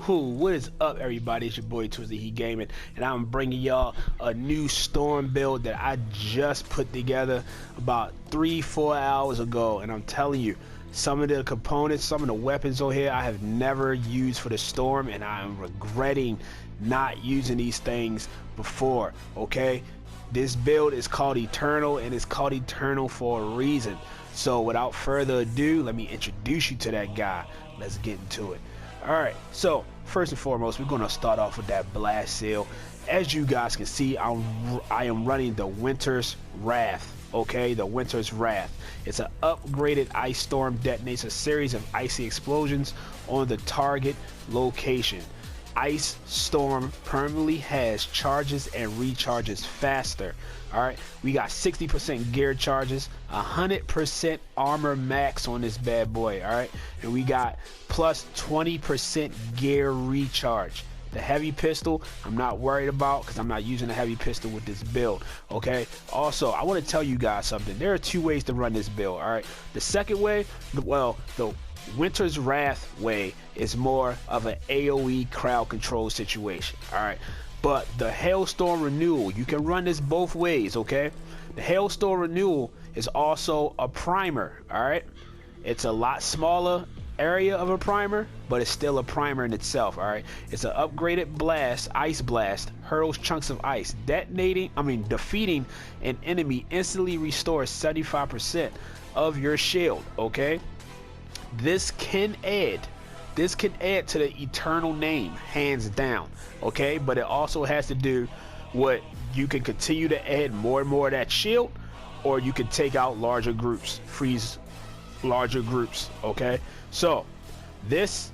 What is up, everybody? It's your boy Twisted Heat Gaming, and I'm bringing y'all a new storm build that I just put together about 3-4 hours ago. And I'm telling you, some of the components, some of the weapons on here I have never used for the storm, and I'm regretting not using these things before. Okay, this build is called Eternal, and it's called Eternal for a reason. So without further ado, let me introduce you to that guy. Let's get into it. Alright, so first and foremost, we're going to start off with that blast seal. As you guys can see, I am running the Winter's Wrath. Okay, the Winter's Wrath. It's an upgraded ice storm, detonates a series of icy explosions on the target location. Ice storm permanently has charges and recharges faster. Alright, we got 60% gear charges, 100% armor max on this bad boy. Alright, and we got plus 20% gear recharge. The heavy pistol I'm not worried about because I'm not using a heavy pistol with this build. Okay, also I want to tell you guys something. There are two ways to run this build. Alright, the second way, well, the Winter's Wrath way is more of an AoE crowd control situation. Alright, but the Hailstorm Renewal, you can run this both ways. Okay, the Hailstorm Renewal is also a primer. Alright, it's a lot smaller area of a primer, but it's still a primer in itself. Alright, it's an upgraded blast. Ice blast hurls chunks of ice, defeating an enemy instantly restores 75% of your shield. Okay, this can add to the Eternal name, hands down. Okay, but it also has to do with you can continue to add more and more of that shield, or you can take out larger groups, freeze larger groups. Okay, so this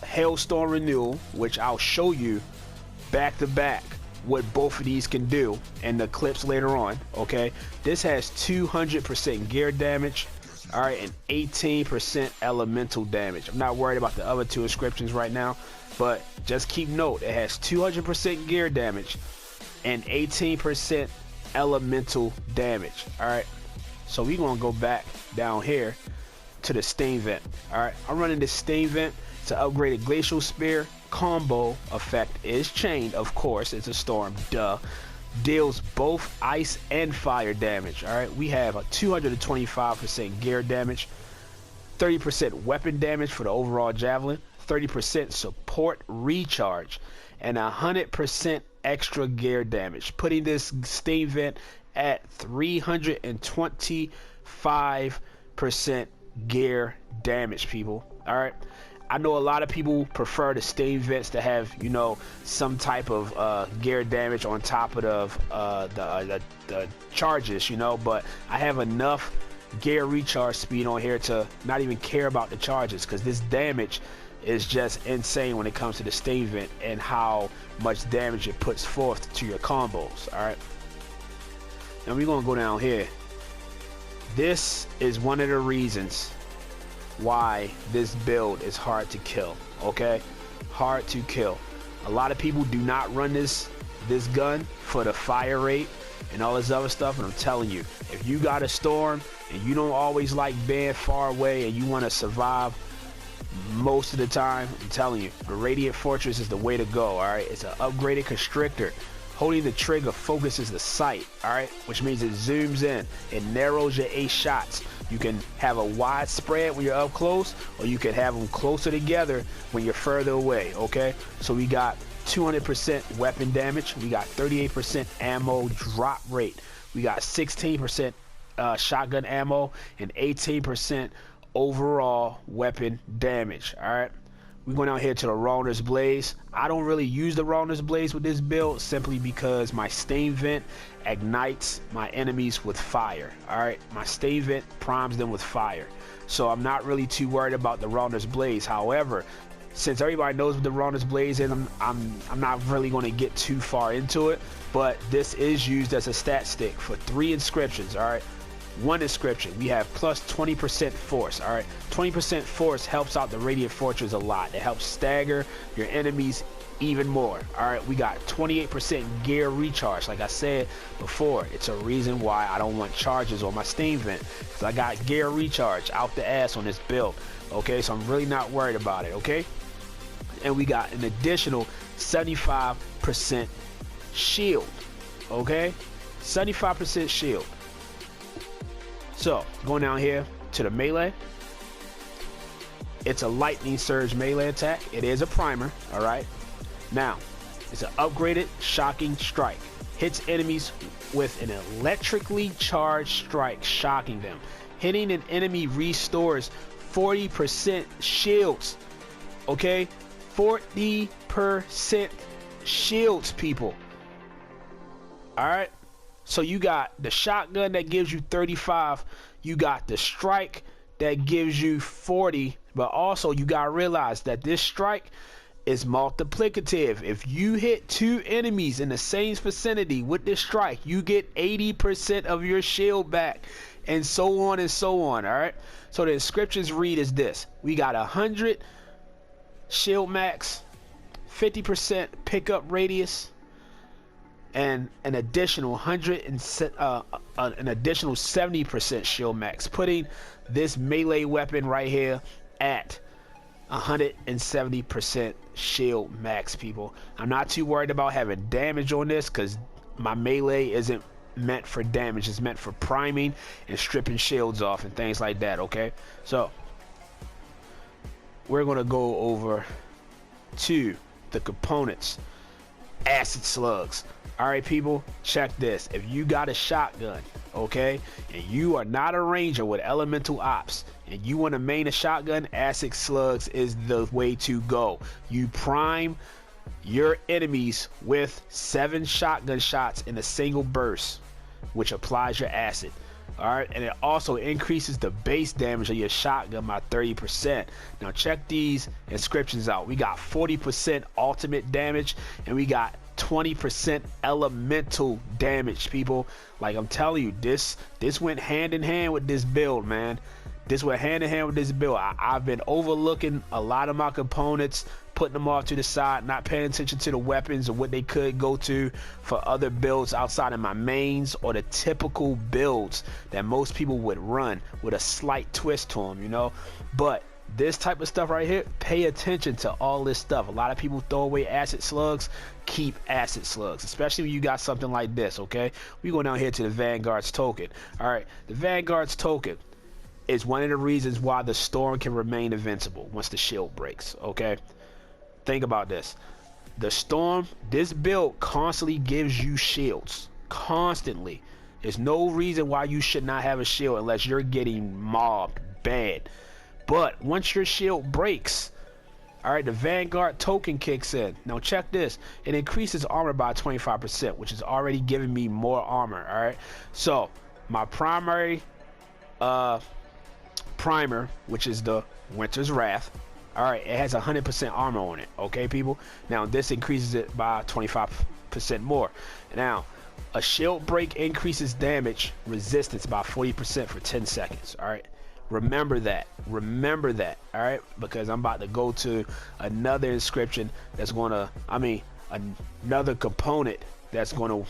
Hailstorm Renewal, which I'll show you back to back what both of these can do in the clips later on. Okay, this has 200% gear damage, all right, and 18% elemental damage. I'm not worried about the other two inscriptions right now, but just keep note, it has 200% gear damage and 18% elemental damage. All right, so we're gonna go back down here to the Stain Vent. Alright, I'm running this Stain Vent. It's an upgraded Glacial Spear. Combo effect is chained, of course, it's a storm, duh. Deals both ice and fire damage. Alright, we have a 225% gear damage, 30% weapon damage for the overall javelin, 30% support recharge, and 100% extra gear damage, putting this Stain Vent at 325% gear damage, people. All right, I know a lot of people prefer the Stain Vents to have, you know, some type of gear damage on top of the charges, you know, but I have enough gear recharge speed on here to not even care about the charges, because this damage is just insane when it comes to the Stain Vent and how much damage it puts forth to your combos. All right, now we're gonna go down here. This is one of the reasons why this build is hard to kill. Okay, hard to kill. A lot of people do not run this gun for the fire rate and all this other stuff, and I'm telling you, if you got a storm and you don't always like being far away and you want to survive most of the time, I'm telling you, the Radiant Fortress is the way to go. All right, it's an upgraded constrictor. Holding the trigger focuses the sight, alright, which means it zooms in, it narrows your 8 shots. You can have a wide spread when you're up close, or you can have them closer together when you're further away. Okay, so we got 200% weapon damage, we got 38% ammo drop rate, we got 16% shotgun ammo, and 18% overall weapon damage. Alright, we're going out here to the Rauner's Blaze. I don't really use the Rauner's Blaze with this build simply because my Stain Vent ignites my enemies with fire. Alright, my Stain Vent primes them with fire, so I'm not really too worried about the Rauner's Blaze. However, since everybody knows what the Rauner's Blaze is, I'm not really going to get too far into it, but this is used as a stat stick for 3 inscriptions. Alright, one inscription, we have plus 20% force. All right, 20% force helps out the Radiant Fortress a lot. It helps stagger your enemies even more. All right, we got 28% gear recharge. Like I said before, it's a reason why I don't want charges on my Stain Vent, because I got gear recharge out the ass on this build. Okay, so I'm really not worried about it. Okay, and we got an additional 75% shield. Okay, 75% shield. So going down here to the melee, it's a lightning surge melee attack. It is a primer. All right, now it's an upgraded shocking strike. Hits enemies with an electrically charged strike, shocking them. Hitting an enemy restores 40% shields. Okay, 40% shields, people. All right, so you got the shotgun that gives you 35, you got the strike that gives you 40, but also you gotta realize that this strike is multiplicative. If you hit 2 enemies in the same vicinity with this strike, you get 80% of your shield back, and so on and so on. All right, so the inscriptions read is this: we got 100 shield max, 50% pickup radius, and an additional 70% shield max, putting this melee weapon right here at 170% shield max, people. I'm not too worried about having damage on this because my melee isn't meant for damage. It's meant for priming and stripping shields off and things like that. Okay, so we're gonna go over to the components. Acid slugs. All right, people, check this. If you got a shotgun, okay, and you are not a ranger with elemental ops, and you want to main a shotgun, acid slugs is the way to go. You prime your enemies with 7 shotgun shots in a single burst, which applies your acid. All right, and it also increases the base damage of your shotgun by 30%. Now check these inscriptions out. We got 40% ultimate damage, and we got 20% elemental damage, people. Like I'm telling you, this went hand in hand with this build, man. This went hand in hand with this build. I've been overlooking a lot of my components, putting them off to the side, not paying attention to the weapons or what they could go to for other builds outside of my mains or the typical builds that most people would run with a slight twist to them, you know. But this type of stuff right here, pay attention to all this stuff. A lot of people throw away acid slugs. Keep acid slugs, especially when you got something like this. Okay, we go down here to the Vanguard's token. All right, the Vanguard's token is one of the reasons why the storm can remain invincible once the shield breaks. Okay, think about this. The storm, this build constantly gives you shields. Constantly. There's no reason why you should not have a shield unless you're getting mobbed bad. But once your shield breaks, all right, the Vanguard token kicks in. Now check this. It increases armor by 25%, which is already giving me more armor. All right, so my primary primer, which is the Winter's Wrath, all right, it has 100% armor on it. Okay, people. Now this increases it by 25% more. Now a shield break increases damage resistance by 40% for 10 seconds. All right, remember that. Remember that. All right, because I'm about to go to another inscription that's gonna, another component that's gonna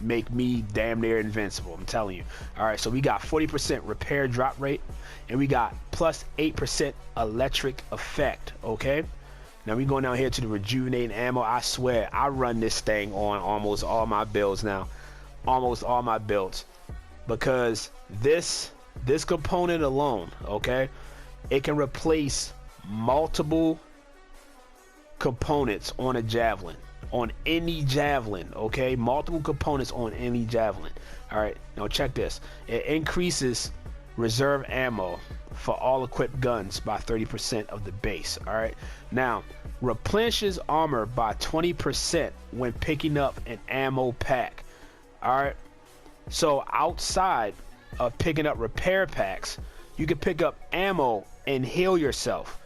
make me damn near invincible. I'm telling you. All right, so we got 40% repair drop rate, and we got plus 8% electric effect. Okay, now we going down here to the rejuvenating ammo. I swear I run this thing on almost all my builds now, almost all my builds, because this component alone, okay, it can replace multiple components on a javelin, on any javelin. Okay, multiple components on any javelin. All right, now check this. It increases reserve ammo for all equipped guns by 30% of the base. All right, now replenishes armor by 20% when picking up an ammo pack. All right, so outside of picking up repair packs, you can pick up ammo and heal yourself.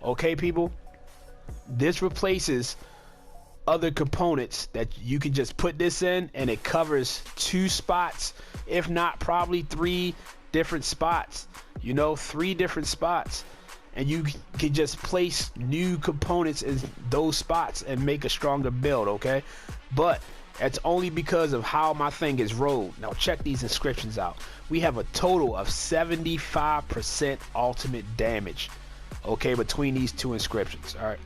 Okay, people, this replaces other components that you can just put this in, and it covers 2 spots, if not probably 3 different spots, you know, 3 different spots, and you can just place new components in those spots and make a stronger build. Okay, but that's only because of how my thing is rolled. Now check these inscriptions out. We have a total of 75% ultimate damage. okay, between these two inscriptions. All right,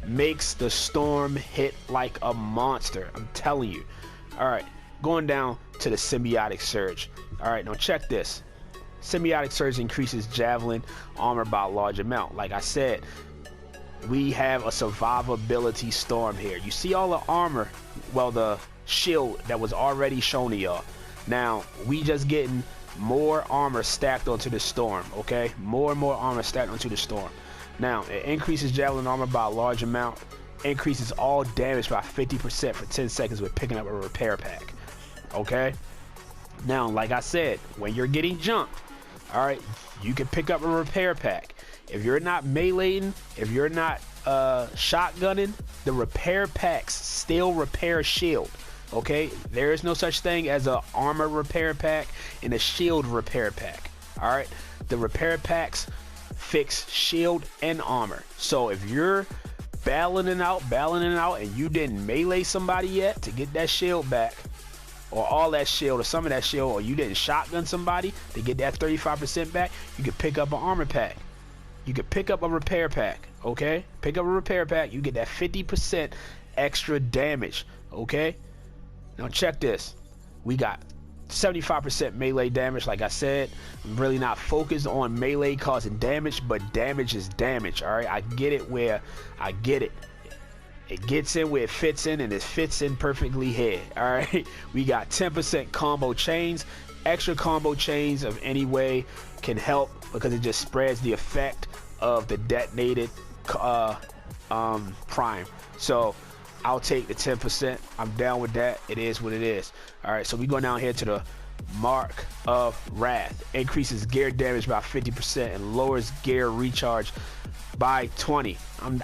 makes the storm hit like a monster. I'm telling you. All right, going down to the symbiotic surge. All right, now check this. Symbiotic surge increases javelin armor by a large amount. Like I said, we have a survivability storm here. You see all the armor, well, the shield that was already shown to y'all. Now we just getting more armor stacked onto the storm. Okay, more and more armor stacked onto the storm. Now it increases javelin armor by a large amount, increases all damage by 50% for 10 seconds with picking up a repair pack. Okay, now like I said, when you're getting jumped, all right, you can pick up a repair pack. If you're not meleeing, if you're not shotgunning, the repair packs still repair shield. Okay, there is no such thing as a armor repair pack and a shield repair pack. All right, the repair packs fix shield and armor. So if you're battling it out, and you didn't melee somebody yet to get that shield back, or all that shield, or some of that shield, or you didn't shotgun somebody to get that 35% back, you can pick up an armor pack. You can pick up a repair pack. Okay, pick up a repair pack. You get that 50% extra damage. Okay, now check this. We got 75% melee damage. Like I said, I'm really not focused on melee causing damage, but damage is damage. All right, I get it where I get it. It gets in where it fits in, and it fits in perfectly here. All right, we got 10% combo chains. Extra combo chains of any way can help because it just spreads the effect of the detonated prime. So I'll take the 10%. I'm down with that. It is what it is. All right, so we go down here to the Mark of Wrath. Increases gear damage by 50% and lowers gear recharge by 20.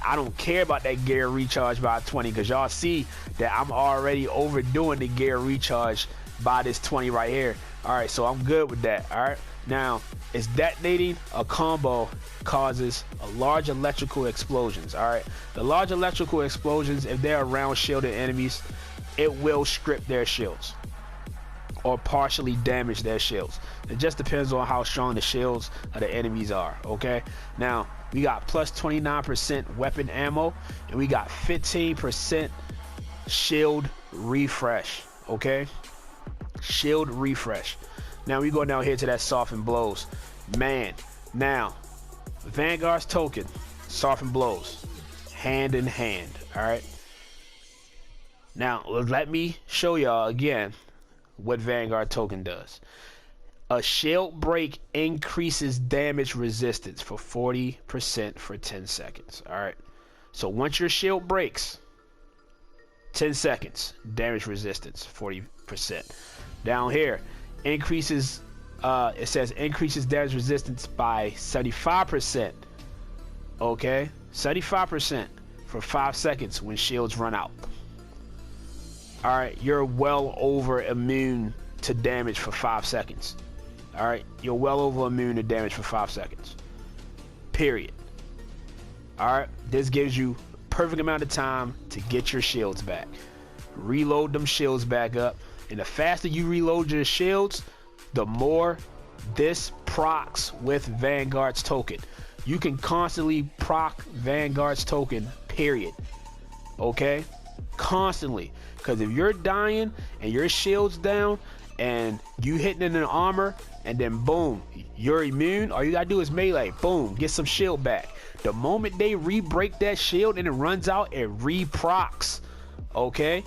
I don't care about that gear recharge by 20 because y'all see that I'm already overdoing the gear recharge by this 20 right here. All right, so I'm good with that. All right, now it's detonating a combo causes a large electrical explosions. All right, the large electrical explosions, if they're around shielded enemies, it will strip their shields or partially damage their shields. It just depends on how strong the shields of the enemies are. Okay, now we got plus 29% weapon ammo, and we got 15% shield refresh. Okay, shield refresh. Now we go down here to that soften blows. Man, now Vanguard's token, soften blows, hand in hand. All right, now let me show y'all again what Vanguard token does. A shield break increases damage resistance for 40% for 10 seconds. All right, so once your shield breaks, 10 seconds, damage resistance 40%. Down here, increases, it says increases damage resistance by 75%. Okay, 75% for 5 seconds when shields run out. All right, you're well over immune to damage for 5 seconds. All right, you're well over immune to damage for 5 seconds. Period. All right, this gives you perfect amount of time to get your shields back. Reload them shields back up, and the faster you reload your shields, the more this procs with Vanguard's token. You can constantly proc Vanguard's token, period. Okay, constantly, because if you're dying and your shield's down and you hitting in an armor and then boom, you're immune, all you gotta do is melee, boom, get some shield back. The moment they re-break that shield and it runs out, it re-procs. Okay,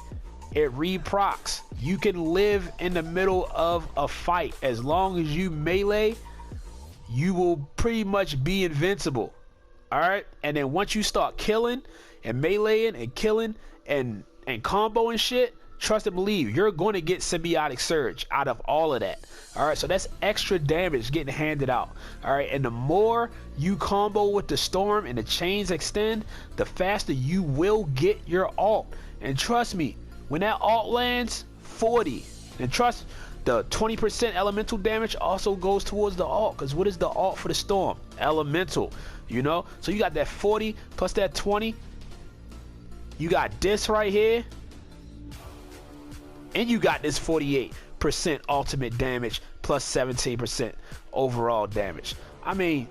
it re-procs. You can live in the middle of a fight. As long as you melee, you will pretty much be invincible. All right, and then once you start killing and meleeing and killing and combo and shit, trust and believe, you're going to get symbiotic surge out of all of that. All right, so that's extra damage getting handed out. All right, and the more you combo with the storm and the chains extend, the faster you will get your ult. And trust me, when that ult lands, 40. And trust, the 20% elemental damage also goes towards the ult, because what is the ult for the storm? Elemental, you know? So you got that 40 plus that 20. You got this right here, and you got this 48% ultimate damage plus 17% overall damage. I mean,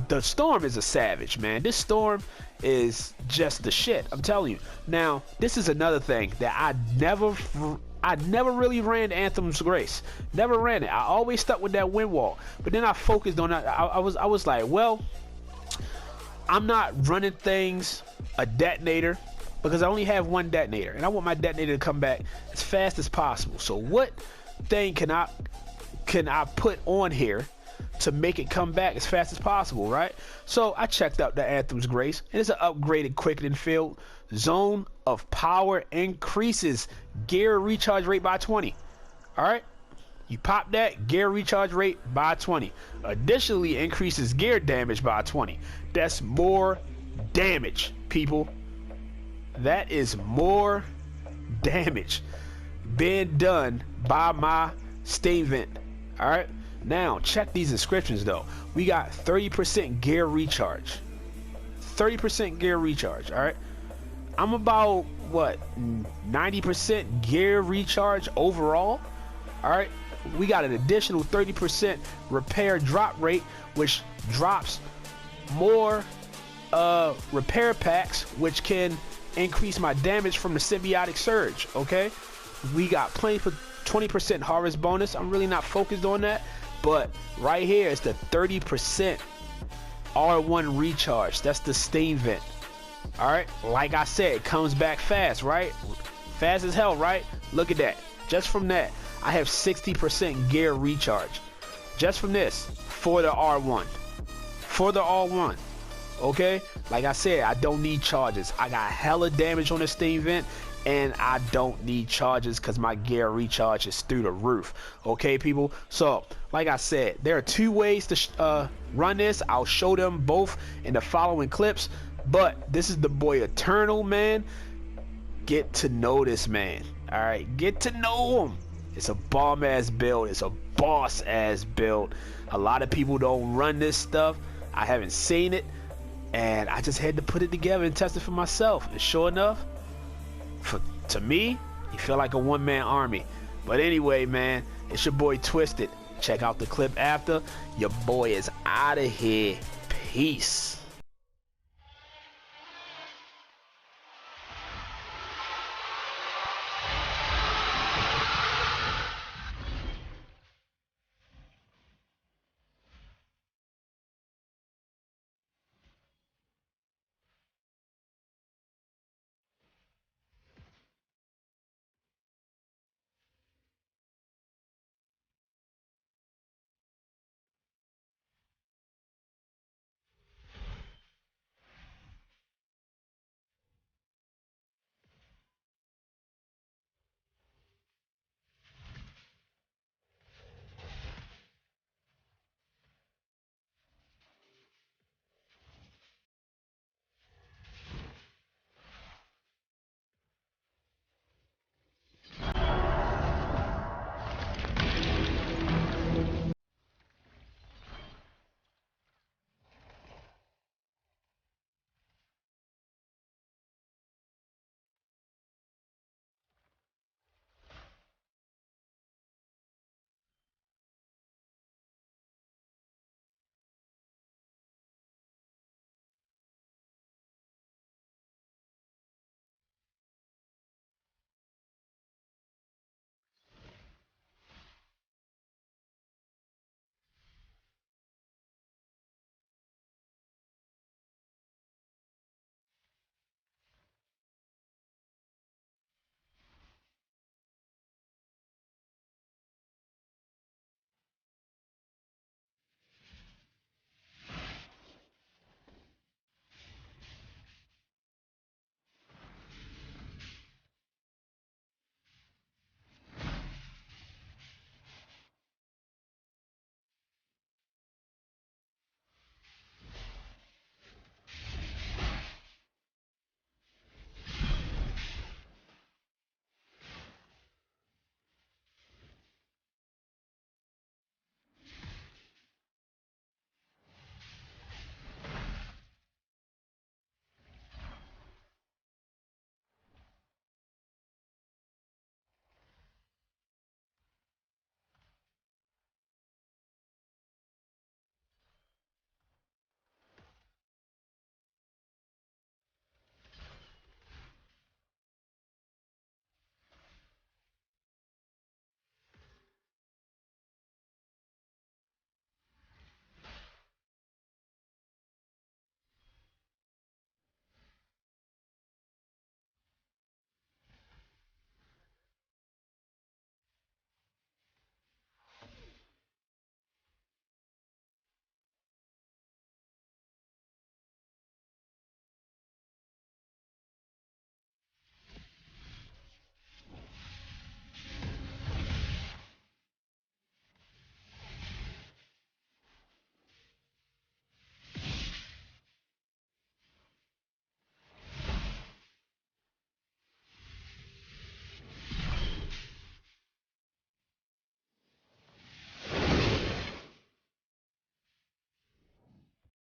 the Storm is a savage, man. This Storm is just the shit, I'm telling you. Now, this is another thing that I never really ran Anthem's Grace. Never ran it. I always stuck with that wind wall. But then I focused on that. I was like, well, I'm not running things a detonator because I only have one detonator, and I want my detonator to come back as fast as possible. So what thing can I put on here to make it come back as fast as possible, right? So I checked out the Anthem's Grace, and it's an upgraded quickening field. Zone of power increases gear recharge rate by 20. All right, you pop that, gear recharge rate by 20. Additionally, increases gear damage by 20. That's more damage, people. That is more damage being done by my steam vent. All right, now check these inscriptions though. We got 30% gear recharge. 30% gear recharge. All right, I'm about what, 90% gear recharge overall. All right, we got an additional 30% repair drop rate, which drops more repair packs, which can increase my damage from the symbiotic surge. Okay, we got plenty for 20% harvest bonus. I'm really not focused on that, but right here is the 30% R1 recharge. That's the steam vent. All right, like I said, it comes back fast, right? Fast as hell, right? Look at that. Just from that, I have 60% gear recharge just from this for the R1. For the R1. Okay, like I said, I don't need charges. I got hella damage on the steam vent, and I don't need charges because my gear recharge is through the roof. Okay, people, so like I said, there are two ways to run this. I'll show them both in the following clips, but this is the boy Eternal, man. Get to know this man. All right, get to know him. It's a bomb ass build. It's a boss ass build. A lot of people don't run this stuff. I haven't seen it, and I just had to put it together and test it for myself. And sure enough, to me, you feel like a one-man army. But anyway, man, it's your boy Twisted. Check out the clip after. Your boy is out of here. Peace.